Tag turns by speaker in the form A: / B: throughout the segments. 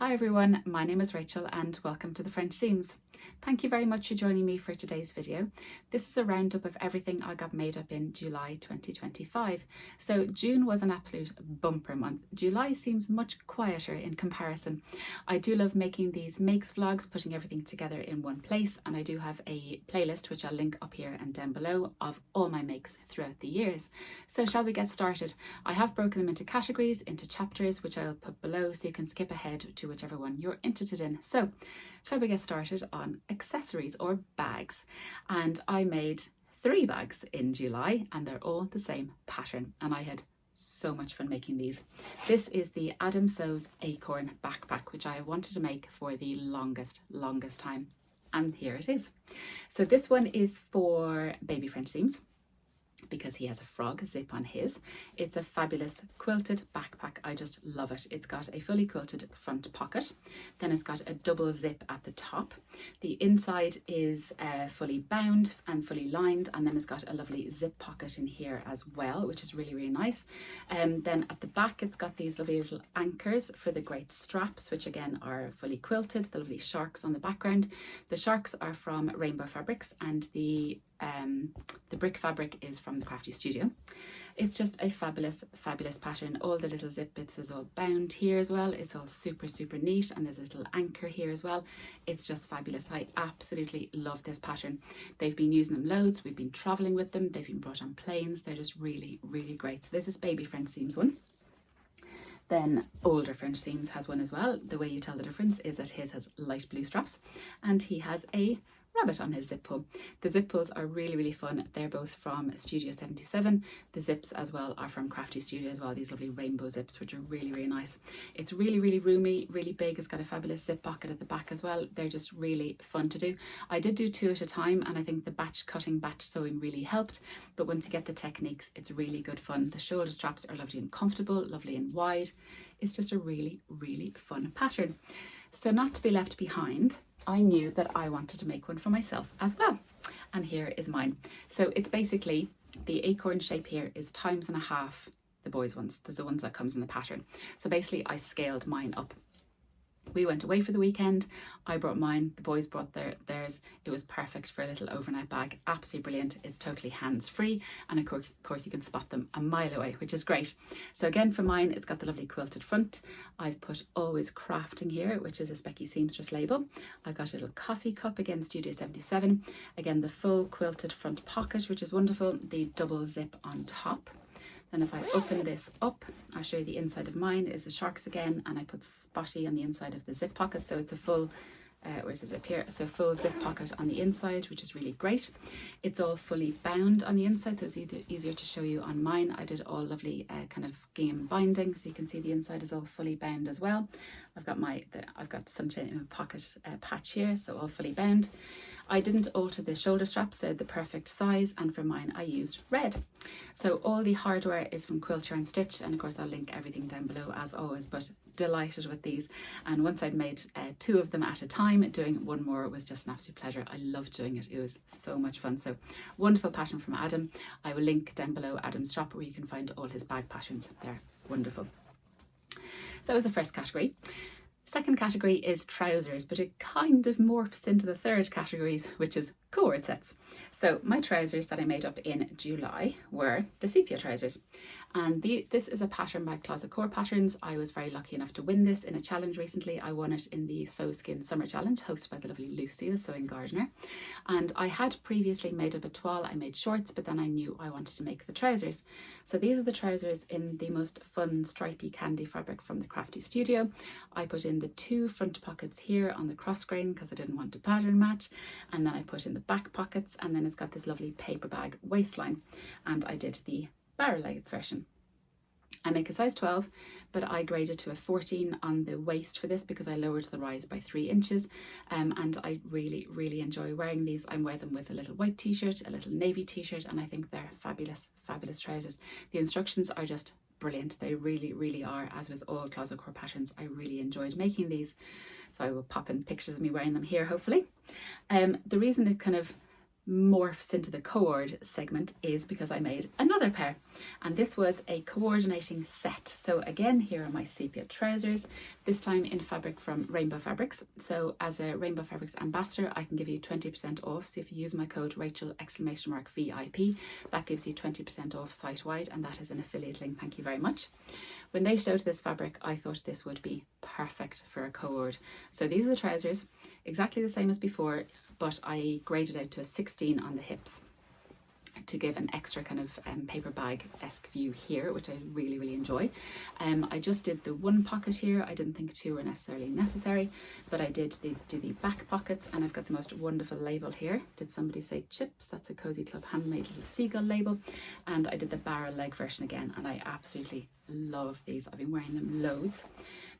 A: Hi everyone, my name is Rachel and welcome to the French Seams. Thank you very much for joining me for today's video. This is a roundup of everything I got made up in July 2025. So June was an absolute bumper month. July seems much quieter in comparison. I do love making these makes vlogs, putting everything together in one place, and I do have a playlist which I'll link up here and down below of all my makes throughout the years. So shall we get started? I have broken them into categories, into chapters, which I'll put below so you can skip ahead to whichever one you're interested in. So shall we get started on accessories or bags? And I made 3 bags in July and they're all the same pattern and I had so much fun making these. This is the Adam Sew's Acorn backpack, which I wanted to make for the longest time, and here it is. So this one is for baby French seams because he has a frog zip on his. It's a fabulous quilted backpack. I just love it. It's got a fully quilted front pocket, then it's got a double zip at the top. The inside is fully bound and fully lined, and then it's got a lovely zip pocket in here as well, which is really nice. Then at the back it's got these lovely little anchors for the great straps, which again are fully quilted, the lovely sharks on the background. The sharks are from Rainbow Fabrics and the brick fabric is from the Crafty Studio. It's just a fabulous pattern. All the little zip bits is all bound here as well. It's all super neat, and there's a little anchor here as well. It's just fabulous. I absolutely love this pattern. They've been using them loads. We've been traveling with them. They've been brought on planes. They're just really great. So this is baby French seams one. Then older French seams has one as well. The way you tell the difference is that his has light blue straps and he has a rabbit on his zip pull. The zip pulls are really fun. They're both from Studio 77. The zips as well are from Crafty Studio as well. These lovely rainbow zips, which are really nice. It's really roomy, really big. It's got a fabulous zip pocket at the back as well. They're just really fun to do. I did do 2 at a time, and I think the batch sewing really helped. But once you get the techniques, it's really good fun. The shoulder straps are lovely and comfortable, lovely and wide. It's just a really fun pattern. So not to be left behind, I knew that I wanted to make one for myself as well. And here is mine. So it's basically the acorn shape here is 1.5 the boys' ones. There's the ones that comes in the pattern. So basically I scaled mine up. We went away for the weekend. I brought mine, the boys brought theirs. It was perfect for a little overnight bag. Absolutely brilliant. It's totally hands-free, and of course you can spot them a mile away, which is great. So again, for mine, it's got the lovely quilted front. I've put Always Crafting here, which is a Specky Seamstress label. I've got a little coffee cup, again Studio 77. Again, the full quilted front pocket, which is wonderful. The double zip on top. Then if I open this up, I'll show you the inside of mine is the sharks again, and I put Spotty on the inside of the zip pocket. So it's a full, where's the zip here? So full zip pocket on the inside, which is really great. It's all fully bound on the inside, so it's easier to show you on mine. I did all lovely kind of gingham binding, so you can see the inside is all fully bound as well. I've got sunshine in a pocket patch here, so all fully bound. I didn't alter the shoulder straps, they're the perfect size, and for mine I used red. So all the hardware is from Quilt Yarn Stitch, and of course I'll link everything down below as always, but delighted with these. And once I'd made 2 of them at a time, doing one more was just an absolute pleasure. I loved doing it. It was so much fun. So wonderful pattern from Adam. I will link down below Adam's shop where you can find all his bag patterns. They're wonderful. So that was the first category. Second category is trousers, but it kind of morphs into the third categories, which is Co-ord sets. So my trousers that I made up in July were the sepia trousers, and this is a pattern by Closet Core Patterns. I was very lucky enough to win this in a challenge recently. I won it in the Sew Skin Summer Challenge hosted by the lovely Lucy, the sewing gardener, and I had previously made up a toile. I made shorts, but then I knew I wanted to make the trousers. So these are the trousers in the most fun stripy candy fabric from the Crafty Studio. I put in the 2 front pockets here on the cross grain because I didn't want to pattern match, and then I put in the back pockets, and then it's got this lovely paper bag waistline, and I did the barrel length version. I make a size 12, but I graded to a 14 on the waist for this because I lowered the rise by 3 inches, and I really enjoy wearing these. I wear them with a little white t-shirt, a little navy t-shirt, and I think they're fabulous trousers. The instructions are just brilliant. They really are. As with all Closet Core patterns, I really enjoyed making these, so I will pop in pictures of me wearing them here hopefully. The reason it kind of morphs into the Co-ord segment is because I made another pair, and this was a coordinating set. So again, here are my sepia trousers, this time in fabric from Rainbow Fabrics. So as a Rainbow Fabrics ambassador, I can give you 20% off. So if you use my code Rachel!VIP, that gives you 20% off site-wide, and that is an affiliate link. Thank you very much. When they showed this fabric, I thought this would be perfect for a Co-ord. So these are the trousers, exactly the same as before, but I graded out to a 16 on the hips to give an extra kind of paper bag-esque view here, which I really enjoy. I just did the one pocket here. I didn't think two were necessarily necessary, but I did do the back pockets, and I've got the most wonderful label here. Did somebody say chips? That's a Cozy Club handmade little seagull label. And I did the barrel leg version again, and I absolutely love these. I've been wearing them loads.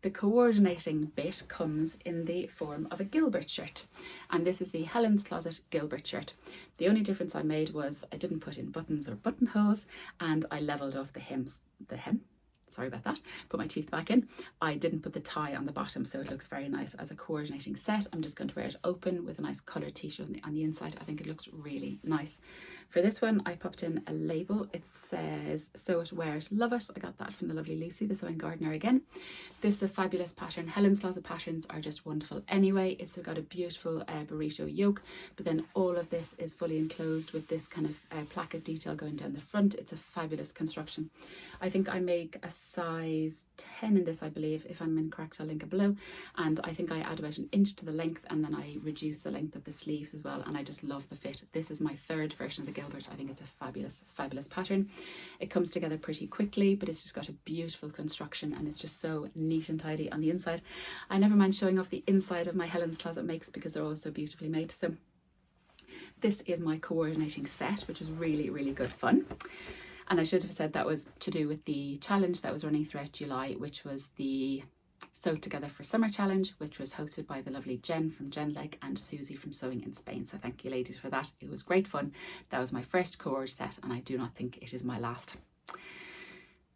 A: The coordinating bit comes in the form of a Gilbert shirt, and this is the Helen's Closet Gilbert shirt. The only difference I made was I didn't put in buttons or buttonholes, and I levelled off the hem, sorry about that, put my teeth back in. I didn't put the tie on the bottom, so it looks very nice as a coordinating set. I'm just going to wear it open with a nice coloured t-shirt on the inside. I think it looks really nice. For this one, I popped in a label. It says, sew it, wear it, love it. I got that from the lovely Lucy, the sewing gardener again. This is a fabulous pattern. Helen's Closet patterns are just wonderful anyway. It's got a beautiful burrito yoke, but then all of this is fully enclosed with this kind of placket detail going down the front. It's a fabulous construction. I think I make a size 10 in this, I believe. If I'm incorrect, I'll link it below. And I think I add about an inch to the length, and then I reduce the length of the sleeves as well, and I just love the fit. This is my third version of the Gilbert. I think it's a fabulous pattern. It comes together pretty quickly, but it's just got a beautiful construction, and it's just so neat and tidy on the inside. I never mind showing off the inside of my Helen's Closet makes because they're all so beautifully made. So this is my coordinating set, which is really good fun. And I should have said that was to do with the challenge that was running throughout July, which was the Sew Together for Summer Challenge, which was hosted by the lovely Jen from Jen Leg and Susie from Sewing in Spain. So thank you ladies for that. It was great fun. That was my first Co-ord set, and I do not think it is my last.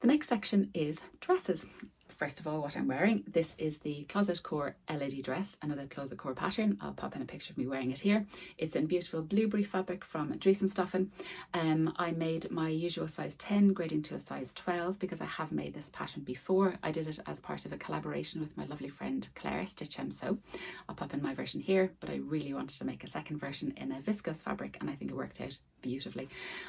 A: The next section is dresses. First of all, what I'm wearing, this is the Closet Core LED dress, another Closet Core pattern. I'll pop in a picture of me wearing it here. It's in beautiful blueberry fabric from Dreesenstoffen. I made my usual size 10 grading to a size 12 because I have made this pattern before. I did it as part of a collaboration with my lovely friend Claire, Stitch Hem Sew. I'll pop in my version here, but I really wanted to make a second version in a viscose fabric, and I think it worked out beautifully.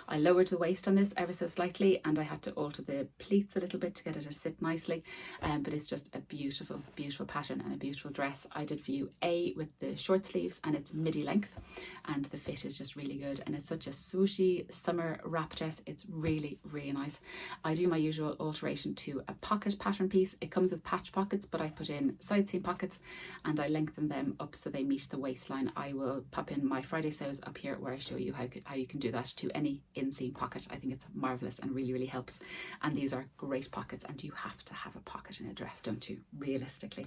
A: I lowered the waist on this ever so slightly, and I had to alter the pleats a little bit to get it to sit nicely. But it's just a beautiful pattern and a beautiful dress. I did view A with the short sleeves, and it's midi length, and the fit is just really good, and it's such a swooshy summer wrap dress. It's really nice. I do my usual alteration to a pocket pattern piece. It comes with patch pockets, but I put in side seam pockets and I lengthen them up so they meet the waistline. I will pop in my Friday sews up here where I show you how you can do that to any inseam pocket. I think it's marvelous and really helps, and these are great pockets, and you have to have a pocket in a dress, don't you, realistically?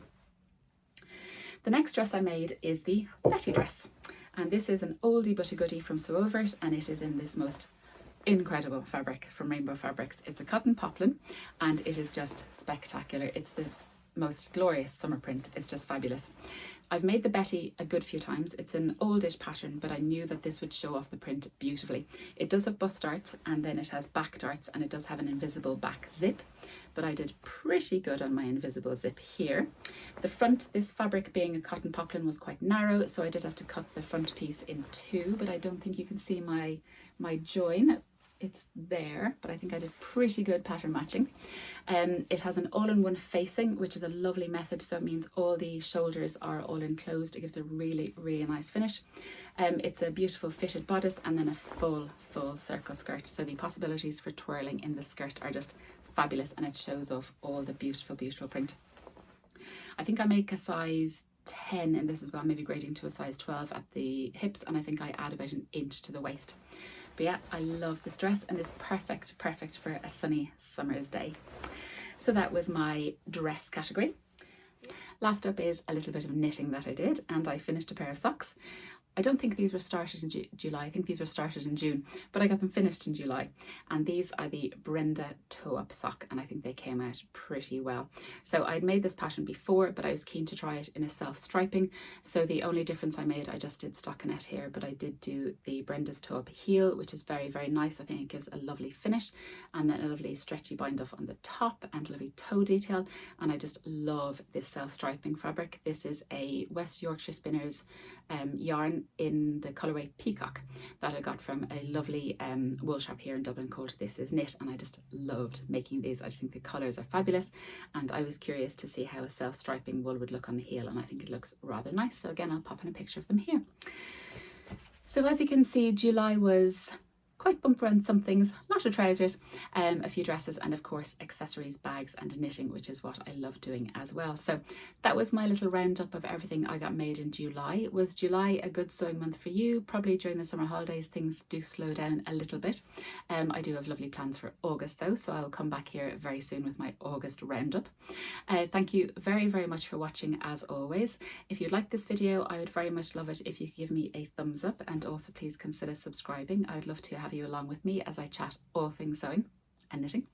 A: The next dress I made is the Betty dress, and this is an oldie but a goodie from Sew Over It, and it is in this most incredible fabric from Rainbow Fabrics. It's a cotton poplin, and it is just spectacular. It's the most glorious summer print. It's just fabulous. I've made the Betty a good few times. It's an oldish pattern, but I knew that this would show off the print beautifully. It does have bust darts, and then it has back darts, and it does have an invisible back zip, but I did pretty good on my invisible zip here. The front, this fabric being a cotton poplin, was quite narrow, so I did have to cut the front piece in two, but I don't think you can see my join. It's there, but I think I did pretty good pattern matching. It has an all-in-one facing, which is a lovely method, so it means all the shoulders are all enclosed. It gives a really nice finish. It's a beautiful fitted bodice, and then a full circle skirt, so the possibilities for twirling in the skirt are just fabulous, and it shows off all the beautiful print. I think I make a size 10 in this as well, maybe grading to a size 12 at the hips, and I think I add about an inch to the waist. But yeah, I love this dress, and it's perfect for a sunny summer's day. So that was my dress category. Last up is a little bit of knitting that I did, and I finished a pair of socks. I don't think these were started in July, I think these were started in June, but I got them finished in July. And these are the Brenda toe-up sock, and I think they came out pretty well. So I'd made this pattern before, but I was keen to try it in a self-striping. So the only difference I made, I just did stockinette here, but I did do the Brenda's toe-up heel, which is very, very nice. I think it gives a lovely finish, and then a lovely stretchy bind off on the top and a lovely toe detail. And I just love this self-striping fabric. This is a West Yorkshire Spinners yarn in the colourway Peacock that I got from a lovely wool shop here in Dublin called This Is Knit, and I just loved making these. I just think the colours are fabulous, and I was curious to see how a self-striping wool would look on the heel, and I think it looks rather nice. So again, I'll pop in a picture of them here. So as you can see, July was quite bumper on some things, a lot of trousers, a few dresses, and of course accessories, bags and knitting, which is what I love doing as well. So that was my little roundup of everything I got made in July. Was July a good sewing month for you? Probably during the summer holidays things do slow down a little bit. I do have lovely plans for August though, so I'll come back here very soon with my August roundup. Thank you very, very much for watching as always. If you like this video, I would very much love it if you could give me a thumbs up, and also please consider subscribing. I would love to have you along with me as I chat all things sewing and knitting.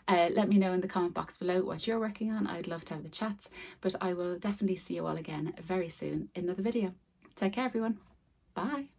A: Let me know in the comment box below what you're working on. I'd love to have the chats, but I will definitely see you all again very soon in another video. Take care everyone. Bye.